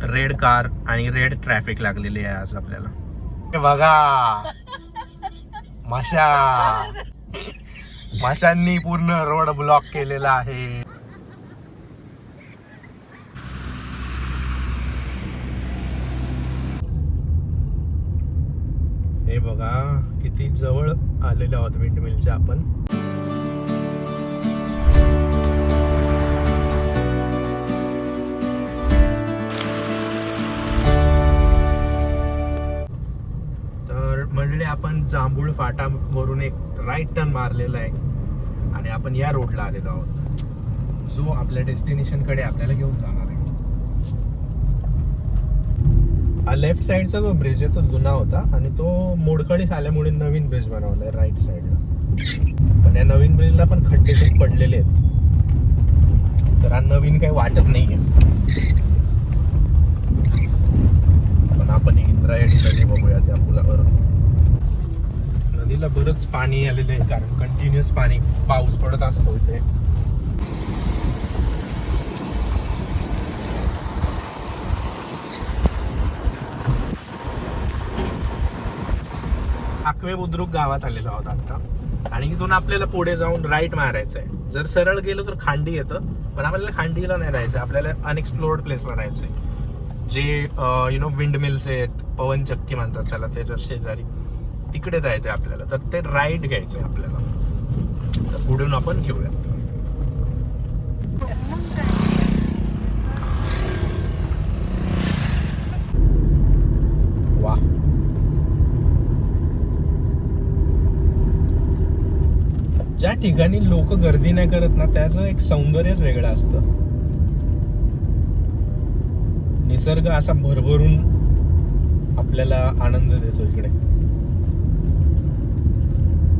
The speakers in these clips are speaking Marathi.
रेड कार आणि रेड ट्रॅफिक लागलेली आहे आज आपल्याला. हे बघा माशांनी पूर्ण रोड ब्लॉक केलेला आहे. हे बघा किती जवळ आलेले आहोत विंडमिलच्या आपण. मंडळी आपण जांभूळ फाटा वरून एक राईट टर्न मारलेला आहे आणि आपण या रोडला आलेलो आहोत जो आपल्या डेस्टिनेशन कडे आपल्याला घेऊन जाणार आहे. हा लेफ्ट साइडचा जो ब्रिज आहे तो जुना होता आणि तो मोडकळीस आल्यामुळे नवीन ब्रिज बनवलाय राईट साइडला. पण या नवीन ब्रिजला पण खड्डे खूप पडलेले आहेत, तर हा नवीन काही वाटत नाहीये. पण आपण इंद्रायणी नदी बघूया त्या पुलावर. नदीला बरंच पाणी आलेलं आहे कारण कंटिन्युअस पाऊस पडत असतो इथे. आकवे बुद्रुक गावात आलेलो आहोत आता आणि इथून आपल्याला पुढे जाऊन राईट मारायचं आहे. जर सरळ गेलो तर खांडी येतं, पण आपल्याला खांडीला नाही राहायचं, आपल्याला अनएक्सप्लोर्ड प्लेसला राहायचंय जे विंड मिल्स आहेत, पवन चक्की म्हणतात त्याला, त्याच्या शेजारी तिकडे जायचंय आपल्याला. तर ते राईट घ्यायचंय आपल्याला, तर पुढून आपण घेऊया. वा, ज्या ठिकाणी लोक गर्दी नाही करत ना त्याचं एक सौंदर्यच वेगळं असतं. निसर्ग असा भरभरून आपल्याला आनंद देतो इकडे.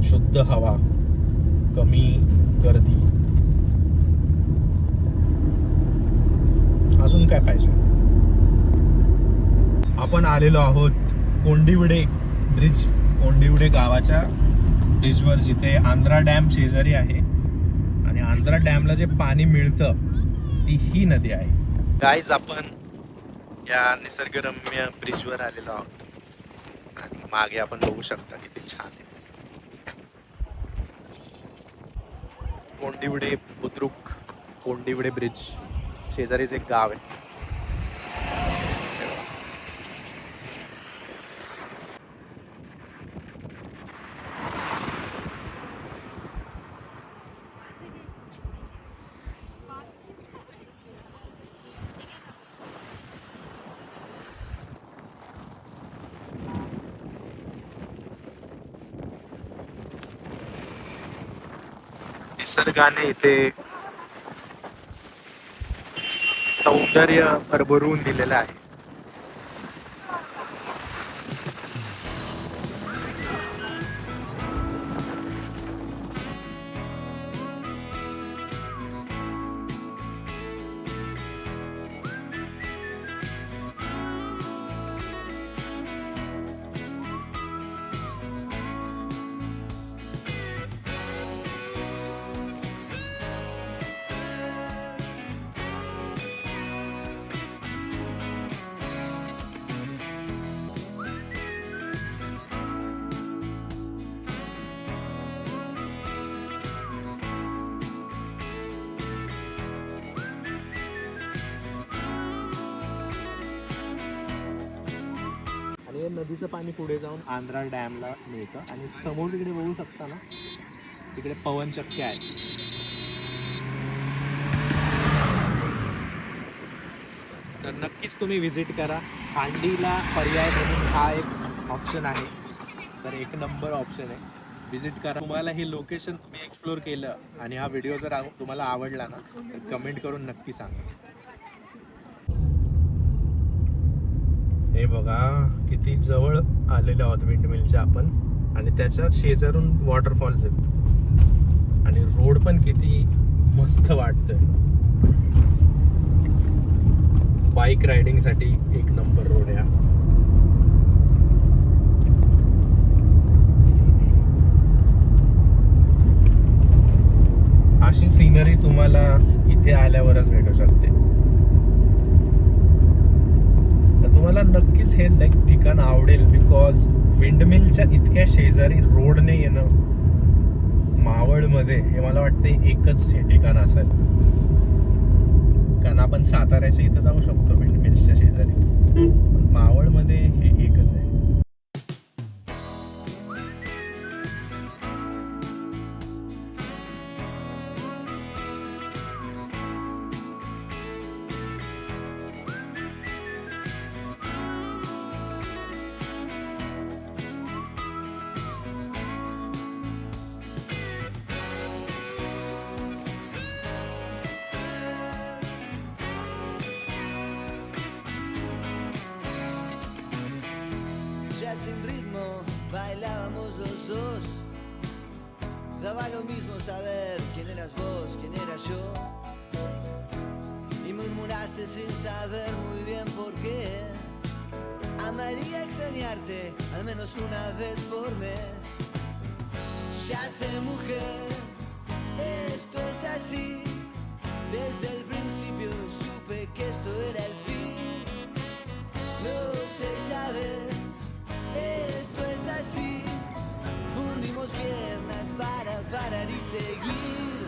शुद्ध हवा, कमी गर्दी, अजून काय पाहिजे. आपण आलेलो आहोत कोंडिवडे ब्रिज, कोंडिवडे गावाच्या ब्रिजवर, जिथे आंध्रा डॅम शेजारी आहे आणि आंध्रा डॅमला जे पाणी मिळतं ती ही नदी आहे. गाईज आपण या निसर्गरम्य ब्रिजवर आलेलो आहोत आणि मागे आपण बघू शकता किती छान आहे. कोंडिवडे बुद्रुक, कोंडिवडे ब्रिज शेजारीच एक गाव आहे. निसर्गाने इथे सौंदर्य भरभरून दिलेलं आहे. आणि नदीचं पाणी पुढे जाऊन आंध्रा डॅमला मिळतं आणि समोर तिकडे बघू शकता ना, तिकडे पवन चक्की आहे. तर नक्कीच तुम्ही व्हिजिट करा. खांडीला पर्याय म्हणून हा एक ऑप्शन आहे, तर एक नंबर ऑप्शन आहे. व्हिजिट करा. तुम्हाला हे लोकेशन तुम्ही एक्सप्लोर केलं आणि हा व्हिडिओ जर तुम्हाला आवडला ना तर कमेंट करून नक्की सांगा. हे बघा किती जवळ आलेले आहोत विंडमिलच्या आपण आणि त्याच्या शेजारून वॉटरफॉल्स आहेत आणि रोड पण किती मस्त वाटतोय. बाईक रायडिंग साठी एक नंबर रोड आहे. अशी सीनरी तुम्हाला इथे आल्यावरच भेटू शकते. तुम्हाला नक्कीच हे लाईक ठिकाण आवडेल, बिकॉज विंडमिलच्या इतक्या शेजारी रोडने येणं मावळमध्ये हे मला वाटतं एकच हे ठिकाण असेल. कारण आपण साताऱ्याच्या इथं जाऊ शकतो विंडमिल्सच्या शेजारी, पण मावळमध्ये हे एकच आहे. Ya sin ritmo bailábamos los dos. Daba lo mismo saber quién eras vos, quién era yo. Y murmuraste sin saber muy bien por qué. Amaría extrañarte al menos una vez por mes. Ya sé, mujer, esto es así. Desde el principio supe que esto era el fin. No sé, sabes, esto es así. Fundimos piernas para parar y seguir.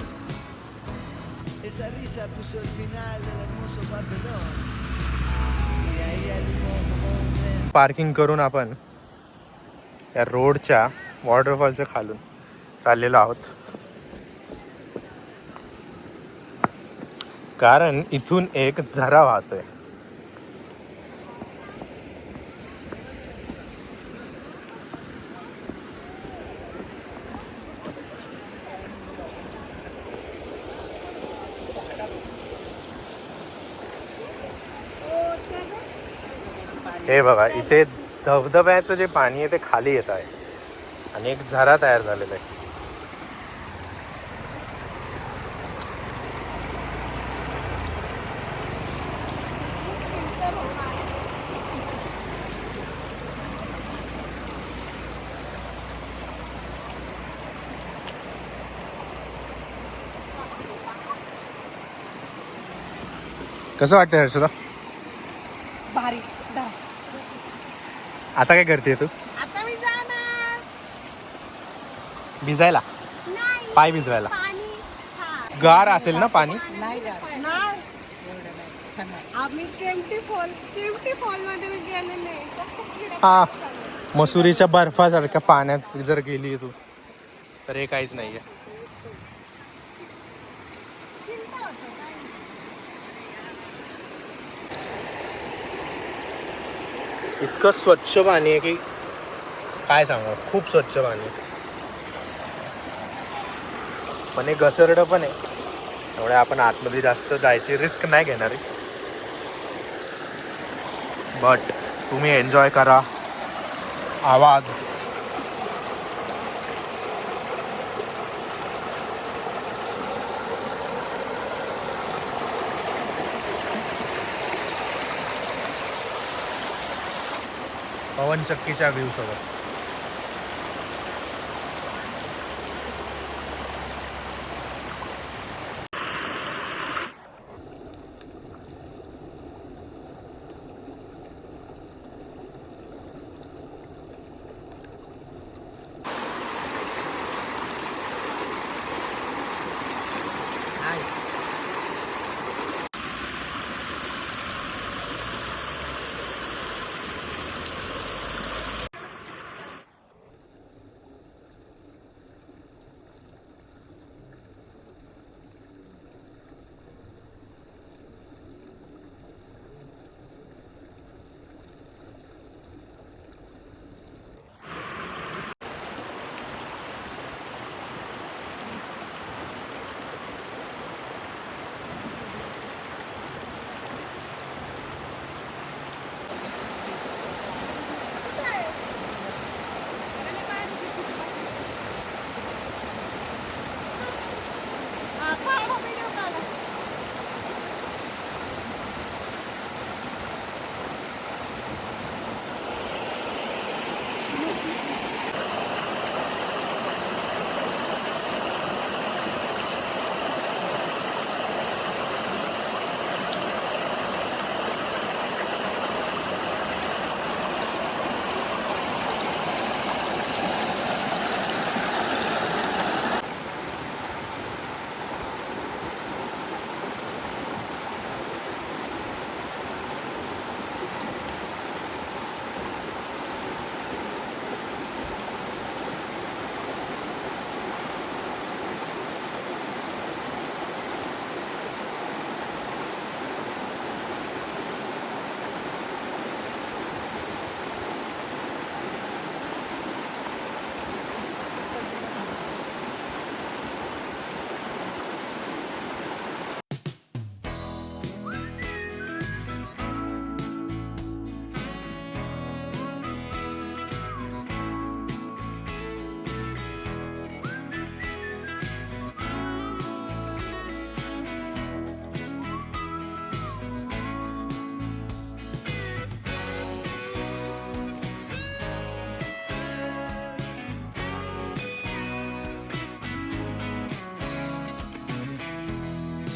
Esa risa puso el final del hermoso papelón. Y de ahí al humo como un tren. Parking करून आपण या रोडच्या वॉटरफॉलच्या खालून चाललेलो आहोत, कारण इथून एक झरा वाहतोय. हे बघा, इथे धबधब्याचं जे पाणी आहे ते खाली येत आहे आणि एक झरा तयार झालेला आहे. कसं वाटतं हर्षदा? भारी. आता काय करते तू? आता मी जाणार. भिजायला? नाही. पाय भिजवायला? पाणी. हा. गार असेल ना पाणी? नाही जात. नाही. आम्ही 20 फॉल मध्ये मी गेलेले. हा, मसुरीच्या बर्फासारख्या पाण्यात जर गेली तू तर हे काहीच नाहीये. इतकं स्वच्छ पाणी आहे की काय सांगा, खूप स्वच्छ पाणी आहे. पण हे घसरडं पण आहे, त्यामुळे आपण आतमध्ये जास्त जायची रिस्क नाही घेणार आहे. बट तुम्ही एन्जॉय करा आवाज. पवनचक्कीच्या व्ह्यू सोबत.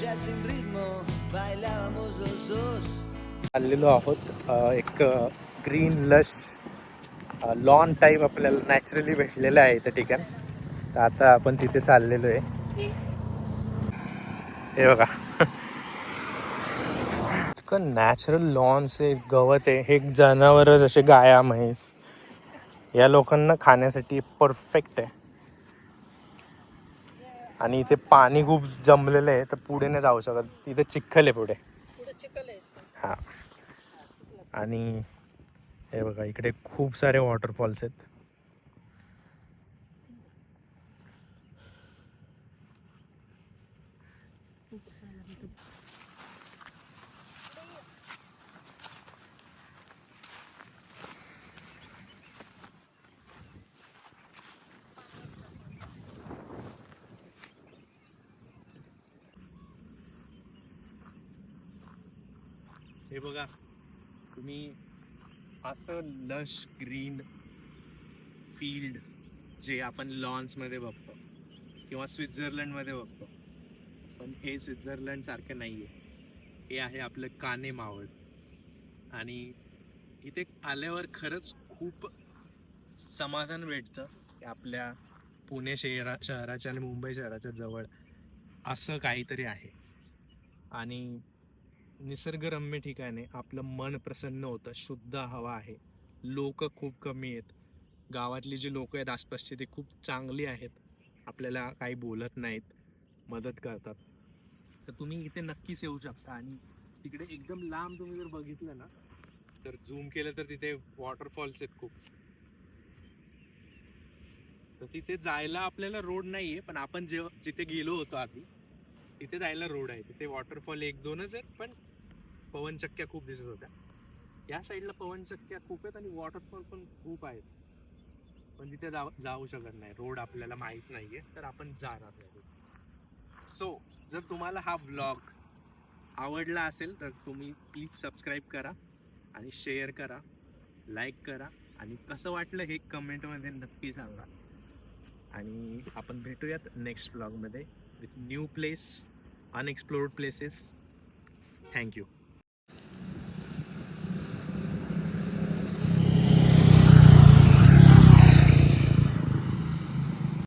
día sin ritmo bailábamos los dos. चाललेलो आहोत एक ग्रीन लश लॉन टाईप आपल्याला नॅचरली भेटलेलं आहे इथं ठिकाण. तर आता आपण तिथे चाललेलो आहे. हे बघा इतकं नॅचरल लॉन्स आहे, गवत आहे. हे जनावर जसे गाया म्हैस या लोकांना खाण्यासाठी परफेक्ट आहे. आणि इथे पाणी खूप जमलेलं आहे, तर पुढे नाही जाऊ शकत. तिथे चिखल आहे पुढे. हा आणि हे बघा इकडे खूप सारे वॉटरफॉल्स आहेत. हे बघा तुम्ही असं लश ग्रीन फील्ड जे आपण लॉन्समध्ये बघतो किंवा स्वित्झर्लंडमध्ये बघतो, पण हे स्वित्झर्लंड सारखं नाही आहे. हे आहे आपलं काने मावळ. आणि इथे आल्यावर खरंच खूप समाधान भेटतं की आपल्या पुणे शहराच्या आणि मुंबई शहराच्या जवळ असं काहीतरी आहे. आणि निसर्गरम्य ठिकाणी आपलं मन प्रसन्न होतं. शुद्ध हवा आहे, लोक खूप कमी आहेत. गावातली जी लोक आहेत आसपासची ती खूप चांगली आहेत, आपल्याला काही बोलत नाहीत, मदत करतात. तर तुम्ही इथे नक्कीच येऊ शकता. आणि तिकडे एकदम लांब तुम्ही जर बघितलं ना, तर झूम केलं तर तिथे वॉटरफॉल्स आहेत खूप. तर तिथे जायला आपल्याला रोड नाहीये, पण आपण जिथे गेलो होतो आधी तिथे जायला रोड आहे. तिथे वॉटरफॉल 1-2च आहेत, पण पवनचक्क्या खूप दिसत होत्या. या साईडला पवनचक्क्या खूप आहेत आणि वॉटरफॉल पण खूप आहेत, पण तिथे जाऊ शकत नाही. रोड आपल्याला माहित नाहीये, तर आपण जाणार नाही. सो जर तुम्हाला हा ब्लॉग आवडला असेल तर तुम्ही प्लीज सबस्क्राईब करा आणि शेअर करा, लाईक करा. आणि कसं वाटलं हे कमेंटमध्ये नक्की सांगा. आणि आपण भेटूयात नेक्स्ट ब्लॉगमध्ये with new place, unexplored places. Thank you.